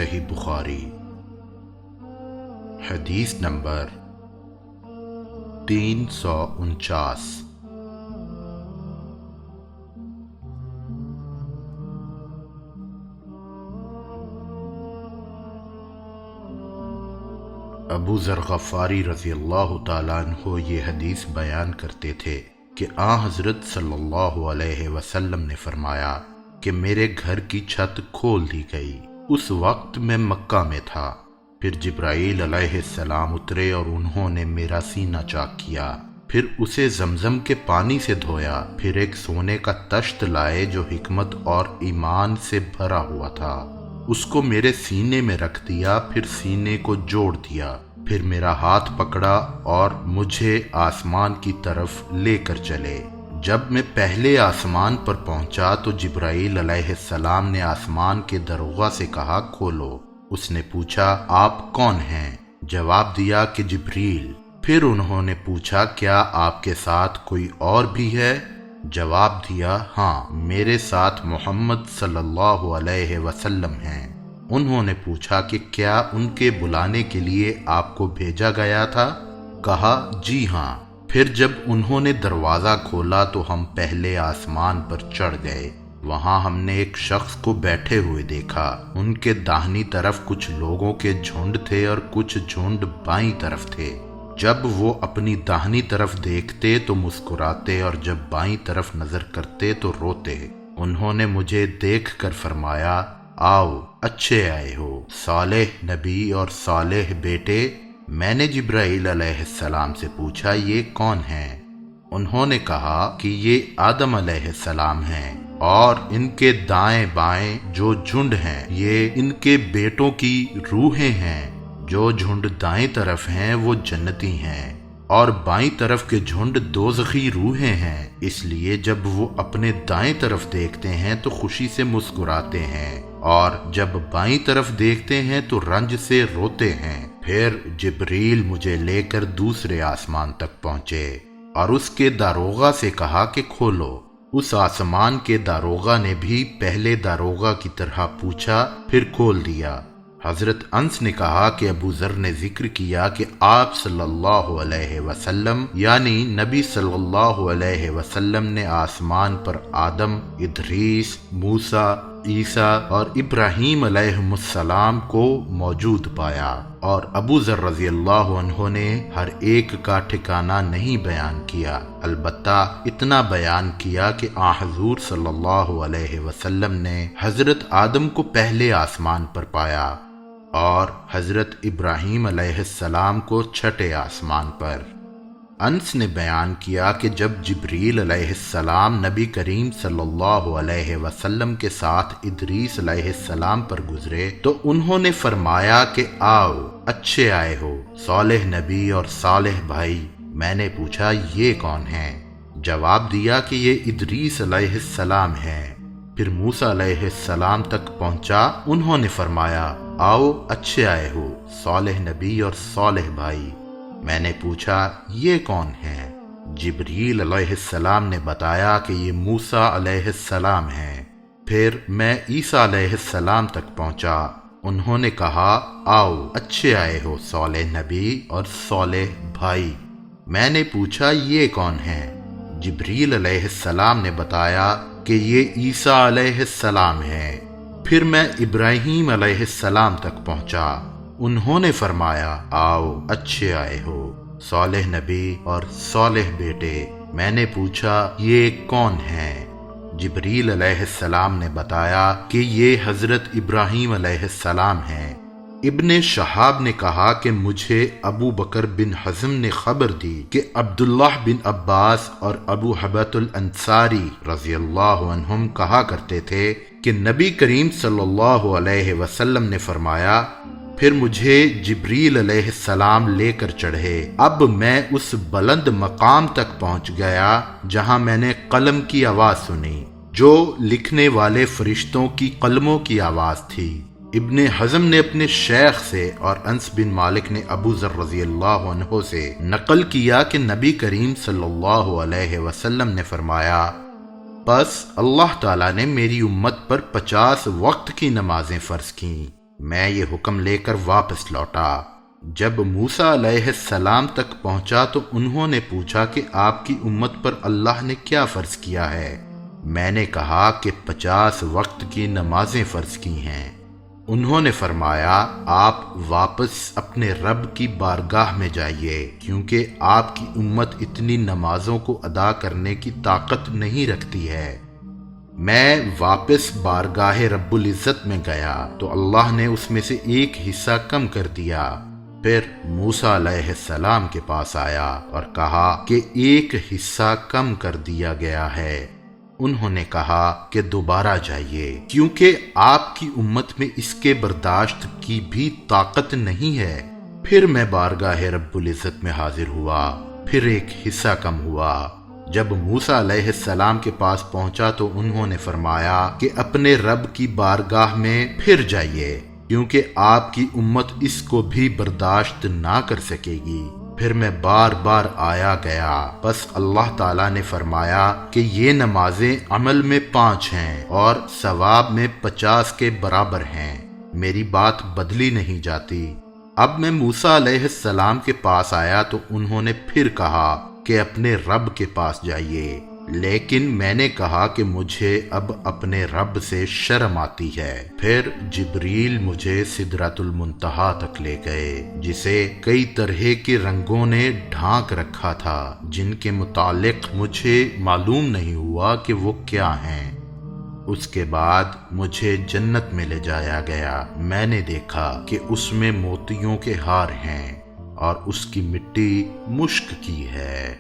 صحیح بخاری حدیث نمبر 349۔ ابو ذر غفاری رضی اللہ تعالیٰ عنہ یہ حدیث بیان کرتے تھے کہ حضرت صلی اللہ علیہ وسلم نے فرمایا کہ میرے گھر کی چھت کھول دی گئی۔ اس وقت میں مکہ میں تھا۔ پھر جبرائیل علیہ السلام اترے اور انہوں نے میرا سینہ چاک کیا، پھر اسے زمزم کے پانی سے دھویا، پھر ایک سونے کا تشت لائے جو حکمت اور ایمان سے بھرا ہوا تھا، اس کو میرے سینے میں رکھ دیا، پھر سینے کو جوڑ دیا، پھر میرا ہاتھ پکڑا اور مجھے آسمان کی طرف لے کر چلے۔ جب میں پہلے آسمان پر پہنچا تو جبرائیل علیہ السلام نے آسمان کے دروغہ سے کہا کھولو۔ اس نے پوچھا آپ کون ہیں؟ جواب دیا کہ جبریل۔ پھر انہوں نے پوچھا کیا آپ کے ساتھ کوئی اور بھی ہے؟ جواب دیا ہاں، میرے ساتھ محمد صلی اللہ علیہ وسلم ہیں۔ انہوں نے پوچھا کہ کیا ان کے بلانے کے لیے آپ کو بھیجا گیا تھا؟ کہا جی ہاں۔ پھر جب انہوں نے دروازہ کھولا تو ہم پہلے آسمان پر چڑھ گئے۔ وہاں ہم نے ایک شخص کو بیٹھے ہوئے دیکھا۔ ان کے داہنی طرف کچھ لوگوں کے جھنڈ تھے اور کچھ جھنڈ بائیں طرف تھے۔ جب وہ اپنی داہنی طرف دیکھتے تو مسکراتے اور جب بائیں طرف نظر کرتے تو روتے۔ انہوں نے مجھے دیکھ کر فرمایا آؤ، اچھے آئے ہو صالح نبی اور صالح بیٹے۔ میں نے جبرائیل علیہ السلام سے پوچھا یہ کون ہیں؟ انہوں نے کہا کہ یہ آدم علیہ السلام ہیں، اور ان کے دائیں بائیں جو جھنڈ ہیں یہ ان کے بیٹوں کی روحیں ہیں۔ جو جھنڈ دائیں طرف ہیں وہ جنتی ہیں، اور بائیں طرف کے جھنڈ دوزخی روحیں ہیں۔ اس لیے جب وہ اپنے دائیں طرف دیکھتے ہیں تو خوشی سے مسکراتے ہیں، اور جب بائیں طرف دیکھتے ہیں تو رنج سے روتے ہیں۔ پھر جبریل مجھے لے کر دوسرے آسمان تک پہنچے اور اس کے داروغہ سے کہا کہ کھولو۔ اس آسمان کے داروغہ نے بھی پہلے داروغہ کی طرح پوچھا، پھر کھول دیا۔ حضرت انس نے کہا کہ ابو ذر نے ذکر کیا کہ آپ صلی اللہ علیہ وسلم یعنی نبی صلی اللہ علیہ وسلم نے آسمان پر آدم، ادریس، موسیٰ، عیسیٰ اور ابراہیم علیہ السلام کو موجود پایا، اور ابو ذر رضی اللہ عنہ نے ہر ایک کا ٹھکانہ نہیں بیان کیا، البتہ اتنا بیان کیا کہ حضور صلی اللہ علیہ وسلم نے حضرت آدم کو پہلے آسمان پر پایا اور حضرت ابراہیم علیہ السلام کو چھٹے آسمان پر۔ انس نے بیان کیا کہ جب جبریل علیہ السلام نبی کریم صلی اللہ علیہ وسلم کے ساتھ ادریس علیہ السلام پر گزرے تو انہوں نے فرمایا کہ آؤ، اچھے آئے ہو صالح نبی اور صالح بھائی۔ میں نے پوچھا یہ کون ہیں؟ جواب دیا کہ یہ ادریس علیہ السلام ہیں۔ پھر موسیٰ علیہ السلام تک پہنچا۔ انہوں نے فرمایا آؤ، اچھے آئے ہو صالح نبی اور صالح بھائی۔ میں نے پوچھا یہ کون ہیں؟ جبریل علیہ السلام نے بتایا کہ یہ موسیٰ علیہ السلام ہیں۔ پھر میں عیسیٰ علیہ السلام تک پہنچا۔ انہوں نے کہا آؤ، اچھے آئے ہو صالح نبی اور صالح بھائی۔ میں نے پوچھا یہ کون ہیں؟ جبریل علیہ السلام نے بتایا کہ یہ عیسیٰ علیہ السلام ہیں۔ پھر میں ابراہیم علیہ السلام تک پہنچا۔ انہوں نے فرمایا آؤ، اچھے آئے ہو صالح نبی اور صالح بیٹے۔ میں نے پوچھا یہ کون ہیں؟ جبریل علیہ السلام نے بتایا کہ یہ حضرت ابراہیم علیہ السلام ہیں۔ ابن شہاب نے کہا کہ مجھے ابو بکر بن حزم نے خبر دی کہ عبداللہ بن عباس اور ابو حبۃ الانصاری رضی اللہ عنہم کہا کرتے تھے کہ نبی کریم صلی اللہ علیہ وسلم نے فرمایا پھر مجھے جبریل علیہ السلام لے کر چڑھے۔ اب میں اس بلند مقام تک پہنچ گیا جہاں میں نے قلم کی آواز سنی، جو لکھنے والے فرشتوں کی قلموں کی آواز تھی۔ ابن حزم نے اپنے شیخ سے اور انس بن مالک نے ابو ذر رضی اللہ عنہ سے نقل کیا کہ نبی کریم صلی اللہ علیہ وسلم نے فرمایا پس اللہ تعالیٰ نے میری امت پر 50 وقت کی نمازیں فرض کیں، میں یہ حکم لے کر واپس لوٹا۔ جب موسیٰ علیہ السلام تک پہنچا تو انہوں نے پوچھا کہ آپ کی امت پر اللہ نے کیا فرض کیا ہے؟ میں نے کہا کہ 50 وقت کی نمازیں فرض کی ہیں۔ انہوں نے فرمایا آپ واپس اپنے رب کی بارگاہ میں جائیے، کیونکہ آپ کی امت اتنی نمازوں کو ادا کرنے کی طاقت نہیں رکھتی ہے۔ میں واپس بارگاہ رب العزت میں گیا تو اللہ نے اس میں سے ایک حصہ کم کر دیا۔ پھر موسیٰ علیہ السلام کے پاس آیا اور کہا کہ ایک حصہ کم کر دیا گیا ہے۔ انہوں نے کہا کہ دوبارہ جائیے، کیونکہ آپ کی امت میں اس کے برداشت کی بھی طاقت نہیں ہے۔ پھر میں بارگاہ رب العزت میں حاضر ہوا، پھر ایک حصہ کم ہوا۔ جب موسیٰ علیہ السلام کے پاس پہنچا تو انہوں نے فرمایا کہ اپنے رب کی بارگاہ میں پھر جائیے، کیونکہ آپ کی امت اس کو بھی برداشت نہ کر سکے گی۔ پھر میں بار بار آیا گیا، بس اللہ تعالیٰ نے فرمایا کہ یہ نمازیں عمل میں 5 ہیں اور ثواب میں 50 کے برابر ہیں، میری بات بدلی نہیں جاتی۔ اب میں موسیٰ علیہ السلام کے پاس آیا تو انہوں نے پھر کہا کہ اپنے رب کے پاس جائیے، لیکن میں نے کہا کہ مجھے اب اپنے رب سے شرم آتی ہے۔ پھر جبریل مجھے سدرۃ المنتہا تک لے گئے، جسے کئی طرح کے رنگوں نے ڈھانک رکھا تھا، جن کے متعلق مجھے معلوم نہیں ہوا کہ وہ کیا ہیں۔ اس کے بعد مجھے جنت میں لے جایا گیا۔ میں نے دیکھا کہ اس میں موتیوں کے ہار ہیں اور اس کی مٹی مشک کی ہے۔